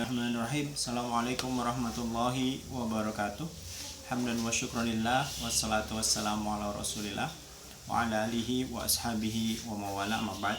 Bismillahirrahmanirrahim. Assalamualaikum warahmatullahi wabarakatuh. Hamdan wa syukranillah. Wassalatu wassalamu ala rasulillah wa ala alihi wa ashabihi wa mawala ma'bad.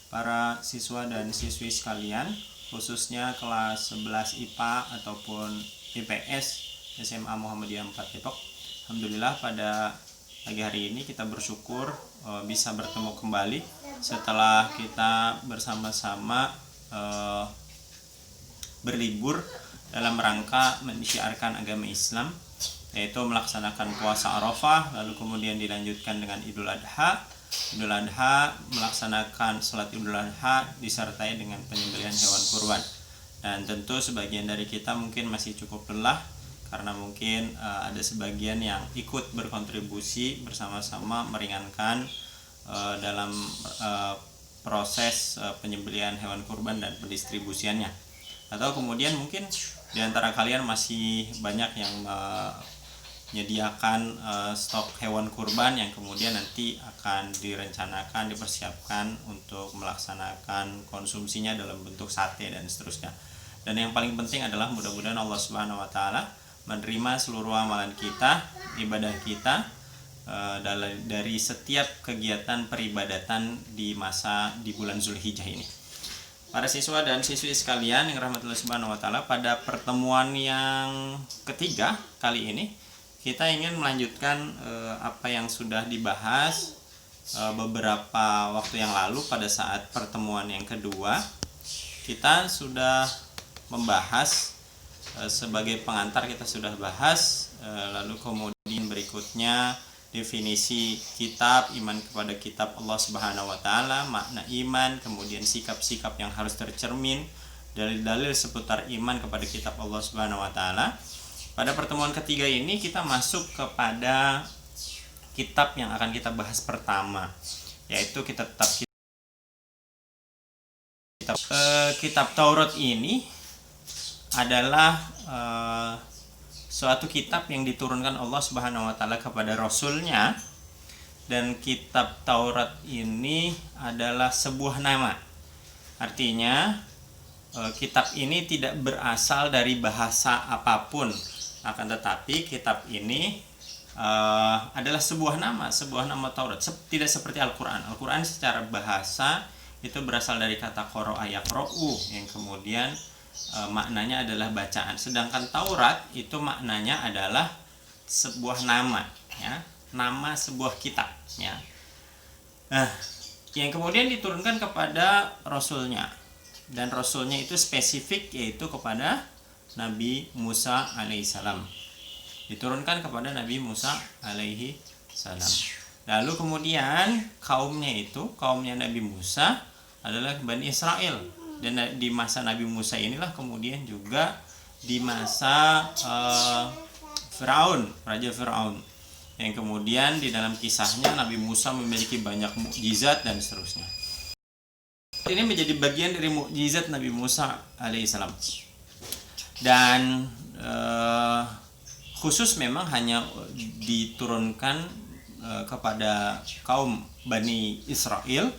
Para siswa dan siswi sekalian, khususnya kelas 11 IPA ataupun IPS SMA Muhammadiyah 4 Depok. Alhamdulillah pada pagi hari ini kita bersyukur bisa bertemu kembali setelah kita bersama-sama berlibur dalam rangka mensyiarkan agama Islam, yaitu melaksanakan puasa Arafah, lalu kemudian dilanjutkan dengan Idul Adha. Idul Adha melaksanakan salat Idul Adha disertai dengan penyembelihan hewan kurban. Dan tentu sebagian dari kita mungkin masih cukup lelah karena mungkin ada sebagian yang ikut berkontribusi bersama-sama meringankan dalam proses penyembelihan hewan kurban dan pendistribusiannya. Atau kemudian mungkin di antara kalian masih banyak yang menyediakan stok hewan kurban yang kemudian nanti akan direncanakan, dipersiapkan untuk melaksanakan konsumsinya dalam bentuk sate dan seterusnya. Dan yang paling penting adalah mudah-mudahan Allah Subhanahu wa taala menerima seluruh amalan kita, ibadah kita dari setiap kegiatan peribadatan di bulan Zulhijjah ini. Para siswa dan siswi sekalian yang rahmatullah subhanahu wa ta'ala, pada pertemuan yang ketiga kali ini kita ingin melanjutkan apa yang sudah dibahas beberapa waktu yang lalu. Pada saat pertemuan yang kedua kita sudah membahas sebagai pengantar, kita sudah bahas lalu kemudian berikutnya definisi kitab, iman kepada kitab Allah Subhanahu wa taala, makna iman, kemudian sikap-sikap yang harus tercermin, dalil-dalil seputar iman kepada kitab Allah Subhanahu wa taala. Pada pertemuan ketiga ini kita masuk kepada kitab yang akan kita bahas pertama, yaitu kitab Taurat. Ini adalah suatu kitab yang diturunkan Allah Subhanahu wa taala kepada rasulnya, dan kitab Taurat ini adalah sebuah nama. Artinya kitab ini tidak berasal dari bahasa apapun, akan tetapi kitab ini adalah sebuah nama Taurat. Tidak seperti Al-Qur'an. Al-Qur'an secara bahasa itu berasal dari kata qara'a yaqra'u yang kemudian maknanya adalah bacaan, sedangkan Taurat itu maknanya adalah sebuah nama, ya, nama sebuah kitab, ya. Nah, yang kemudian diturunkan kepada rasulnya, dan rasulnya itu spesifik, yaitu kepada Nabi Musa alaihissalam. Diturunkan kepada Nabi Musa alaihissalam. Lalu kemudian kaumnya Nabi Musa adalah Bani Israel. Dan di masa Nabi Musa inilah kemudian juga di masa Raja Firaun, yang kemudian di dalam kisahnya Nabi Musa memiliki banyak mukjizat dan seterusnya. Ini menjadi bagian dari mukjizat Nabi Musa alaihissalam, dan khusus memang hanya diturunkan kepada kaum Bani Israel.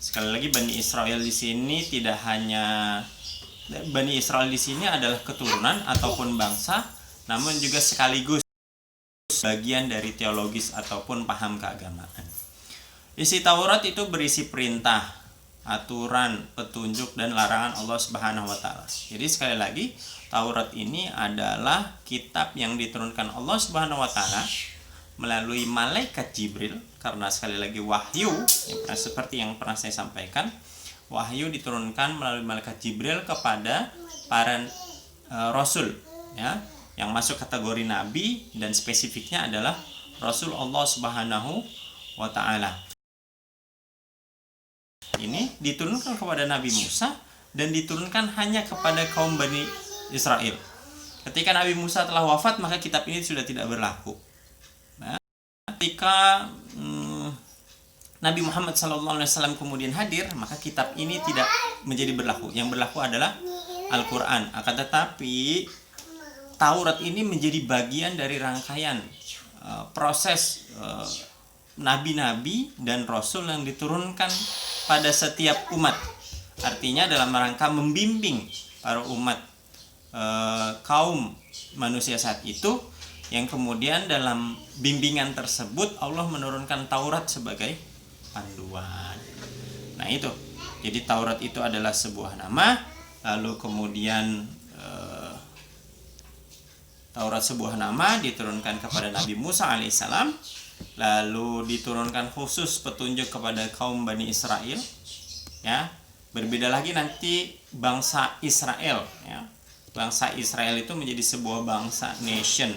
Sekali lagi, Bani Israel di sini tidak hanya Bani Israel di sini adalah keturunan ataupun bangsa, namun juga sekaligus bagian dari teologis ataupun paham keagamaan. Isi Taurat itu berisi perintah, aturan, petunjuk, dan larangan Allah Subhanahu wa taala. Jadi sekali lagi, Taurat ini adalah kitab yang diturunkan Allah Subhanahu wa taala melalui malaikat Jibril, karena sekali lagi wahyu seperti yang pernah saya sampaikan, wahyu diturunkan melalui malaikat Jibril kepada para rasul, ya, yang masuk kategori nabi, dan spesifiknya adalah Rasul Allah Subhanahu wa taala. Ini diturunkan kepada Nabi Musa dan diturunkan hanya kepada kaum Bani Israel. Ketika Nabi Musa telah wafat, maka kitab ini sudah tidak berlaku. Ketika Nabi Muhammad SAW kemudian hadir, maka kitab ini tidak menjadi berlaku. Yang berlaku adalah Al-Quran. Akan tetapi Taurat ini menjadi bagian dari rangkaian proses nabi-nabi dan rasul yang diturunkan pada setiap umat. Artinya dalam rangka membimbing para umat kaum manusia saat itu, yang kemudian dalam bimbingan tersebut Allah menurunkan Taurat sebagai panduan. Nah itu, jadi Taurat itu adalah sebuah nama, lalu kemudian Taurat sebuah nama diturunkan kepada Nabi Musa alaihissalam, lalu diturunkan khusus petunjuk kepada kaum Bani Israel, ya. Berbeda lagi nanti bangsa Israel, ya. Bangsa Israel itu menjadi sebuah bangsa nation.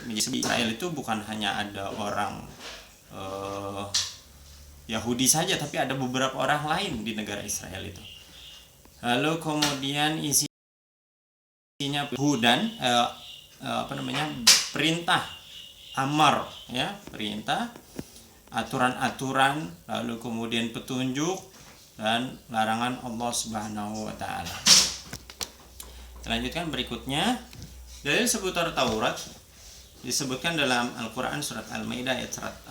Menjadi Israel itu bukan hanya ada orang Yahudi saja, tapi ada beberapa orang lain di negara Israel itu. Lalu kemudian isinya hudan, perintah amar, ya, perintah, aturan-aturan, lalu kemudian petunjuk dan larangan Allah Subhanahu wa taala. Lanjutkan berikutnya, dalil seputar Taurat disebutkan dalam Al-Qur'an surat Al-Maidah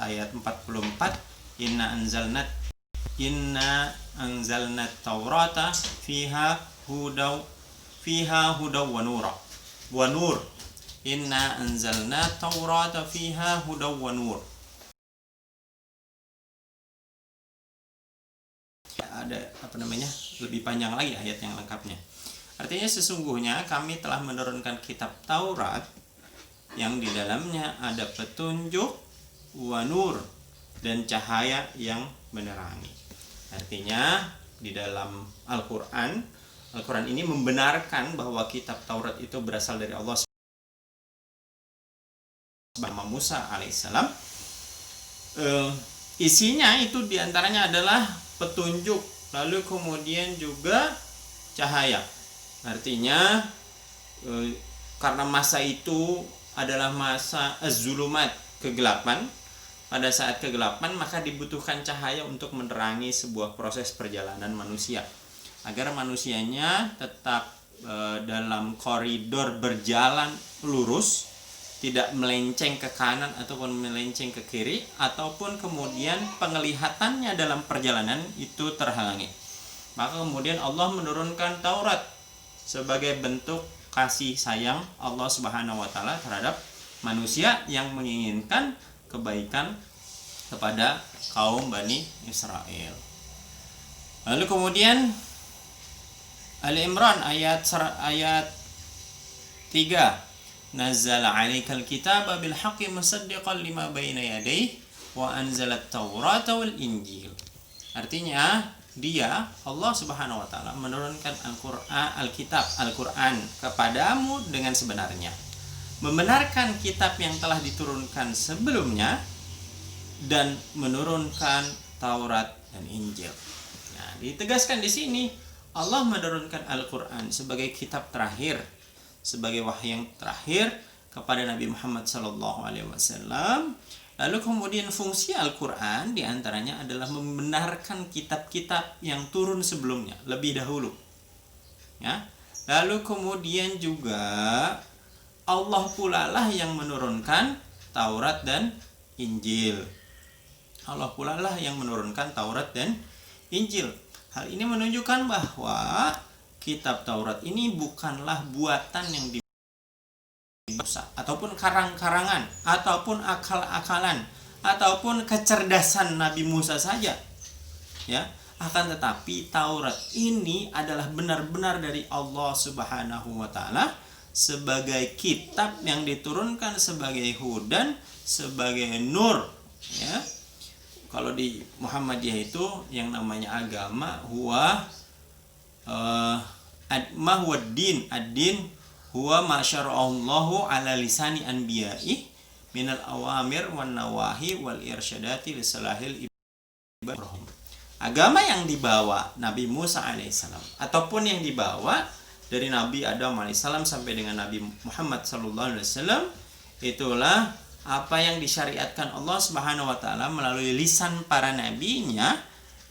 ayat 44, inna anzalna Taurata fiha hudaw wa nur. Inna anzalna Taurata fiha hudaw wa nur. Ada lebih panjang lagi ayat yang lengkapnya. Artinya sesungguhnya kami telah menurunkan kitab Taurat yang di dalamnya ada petunjuk, wa nur, dan cahaya yang menerangi. Artinya di dalam Al-Qur'an ini membenarkan bahwa kitab Taurat itu berasal dari Allah Subhanahu Musa alaihissalam. Isinya itu diantaranya adalah petunjuk, lalu kemudian juga cahaya. Artinya karena masa itu adalah masa az-zulumat, kegelapan. Pada saat kegelapan maka dibutuhkan cahaya untuk menerangi sebuah proses perjalanan manusia, agar manusianya tetap dalam koridor berjalan lurus, tidak melenceng ke kanan ataupun melenceng ke kiri, ataupun kemudian penglihatannya dalam perjalanan itu terhalangi. Maka kemudian Allah menurunkan Taurat sebagai bentuk kasih sayang Allah Subhanahu wa taala terhadap manusia yang menginginkan kebaikan kepada kaum Bani Israel. Lalu kemudian Ali Imran ayat 3, nazzala 'alaikal kitaba bil haqqi musaddiqan lima baina yadayhi wa anzalat taurata wal injil. Artinya Allah Subhanahu wa taala menurunkan Al-Qur'an kepadamu dengan sebenarnya, membenarkan kitab yang telah diturunkan sebelumnya, dan menurunkan Taurat dan Injil. Nah, ditegaskan di sini Allah menurunkan Al-Qur'an sebagai kitab terakhir, sebagai wahyu yang terakhir kepada Nabi Muhammad SAW. Lalu kemudian fungsi Al-Qur'an diantaranya adalah membenarkan kitab-kitab yang turun sebelumnya lebih dahulu, ya. Lalu kemudian juga Allah pula lah yang menurunkan Taurat dan Injil. Allah pula lah yang menurunkan Taurat dan Injil. Hal ini menunjukkan bahwa kitab Taurat ini bukanlah buatan yang dibuat ataupun karang-karangan ataupun akal-akalan ataupun kecerdasan Nabi Musa saja, ya. Akan tetapi Taurat ini adalah benar-benar dari Allah Subhanahu wa taala sebagai kitab yang diturunkan sebagai hudan, sebagai nur, ya. Kalau di Muhammadiyah itu yang namanya agama huwa din, ad-din huwa ma syara'allahu ala lisani anbiya'i minal awamir wan nawahi wal irsyadati lisalahil ibadah. Agama yang dibawa Nabi Musa alaihissalam ataupun yang dibawa dari Nabi Adam alaihissalam sampai dengan Nabi Muhammad sallallahu alaihi wasallam, itulah apa yang disyariatkan Allah Subhanahu wa taala melalui lisan para nabinya,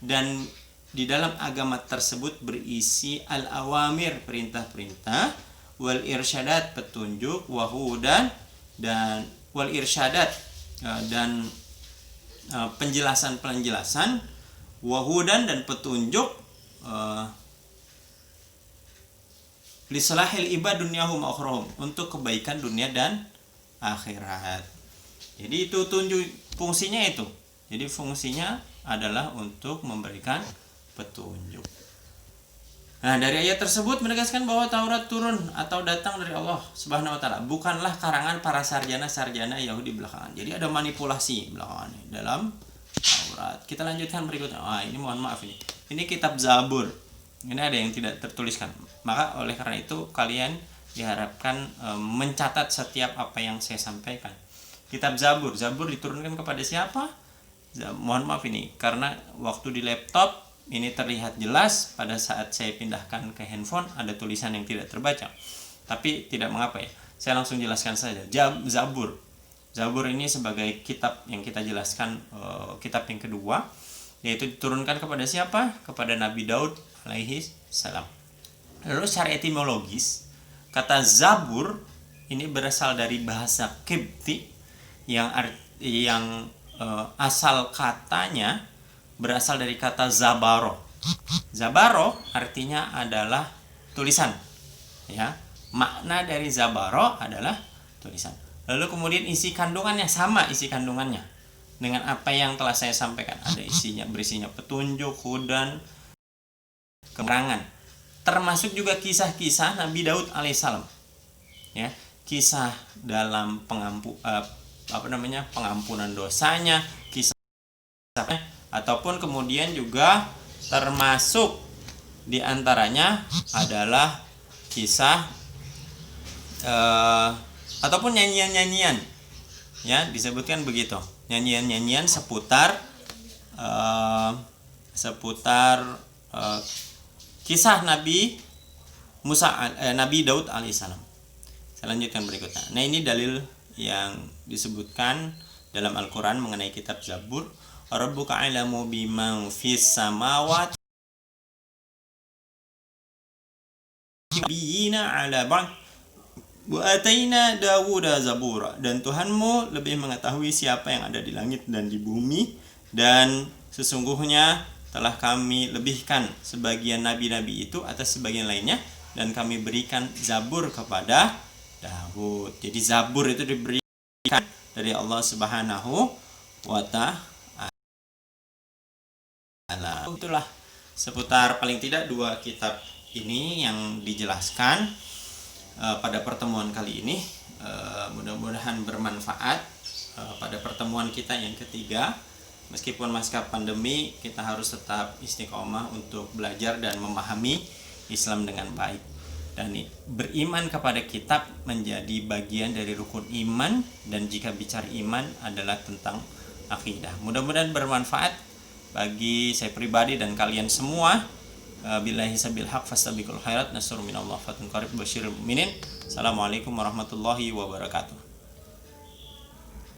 dan di dalam agama tersebut berisi al-awamir, perintah-perintah, wal irsyadat, petunjuk, wahudan, dan wal irsyadat, dan penjelasan-penjelasan, wahudan, dan petunjuk, li salahil ibad dunyahum akhirohum, untuk kebaikan dunia dan akhirat. Jadi itu fungsinya itu. Jadi fungsinya adalah untuk memberikan petunjuk. Nah, dari ayat tersebut menegaskan bahwa Taurat turun atau datang dari Allah Subhanahu wa taala, bukanlah karangan para sarjana-sarjana Yahudi belakangan. Jadi ada manipulasi belakangan dalam Taurat. Kita lanjutkan berikutnya. Ini mohon maaf ini. Ini kitab Zabur. Ini ada yang tidak tertuliskan. Maka oleh karena itu kalian diharapkan mencatat setiap apa yang saya sampaikan. Kitab Zabur. Zabur diturunkan kepada siapa? Mohon maaf ini karena waktu di laptop ini terlihat jelas, pada saat saya pindahkan ke handphone ada tulisan yang tidak terbaca. Tapi tidak mengapa ya. Saya langsung jelaskan saja. Zabur. Zabur ini sebagai kitab yang kita jelaskan, kitab yang kedua, yaitu diturunkan kepada siapa? Kepada Nabi Daud alaihi salam. Lalu secara etimologis, kata Zabur ini berasal dari bahasa Qibti yang asal katanya berasal dari kata zabaro. Zabaro artinya adalah tulisan. Ya, makna dari zabaro adalah tulisan. Lalu kemudian isi kandungannya sama, isi kandungannya dengan apa yang telah saya sampaikan. Ada berisinya petunjuk, hudan, keterangan. Termasuk juga kisah-kisah Nabi Daud alaihissalam. Ya, kisah dalam pengampunan dosanya, kisah ataupun kemudian juga termasuk diantaranya adalah kisah ataupun nyanyian-nyanyian, ya disebutkan begitu, nyanyian-nyanyian seputar kisah Nabi Daud alaihissalam. Saya lanjutkan berikutnya. Nah, ini dalil yang disebutkan dalam Al-Quran mengenai kitab Zabur. Rabbuka a'lamu biman fis samawati biyina ala ba'd wa ataina Dawuda zabura, dan Tuhanmu lebih mengetahui siapa yang ada di langit dan di bumi, dan sesungguhnya telah kami lebihkan sebagian nabi-nabi itu atas sebagian lainnya, dan kami berikan Zabur kepada Daud. Jadi Zabur itu diberikan dari Allah Subhanahu wa ta'ala. Itulah seputar paling tidak dua kitab ini yang dijelaskan pada pertemuan kali ini. Mudah-mudahan bermanfaat pada pertemuan kita yang ketiga. Meskipun masa pandemi, kita harus tetap istiqomah untuk belajar dan memahami Islam dengan baik. Dan beriman kepada kitab menjadi bagian dari rukun iman, dan jika bicara iman adalah tentang akidah. Mudah-mudahan bermanfaat bagi saya pribadi dan kalian semua. Billahi sabil haq fastabiqul khairat, nasrun minallah fatun qarib basyiril mu'minin. Assalamualaikum warahmatullahi wabarakatuh.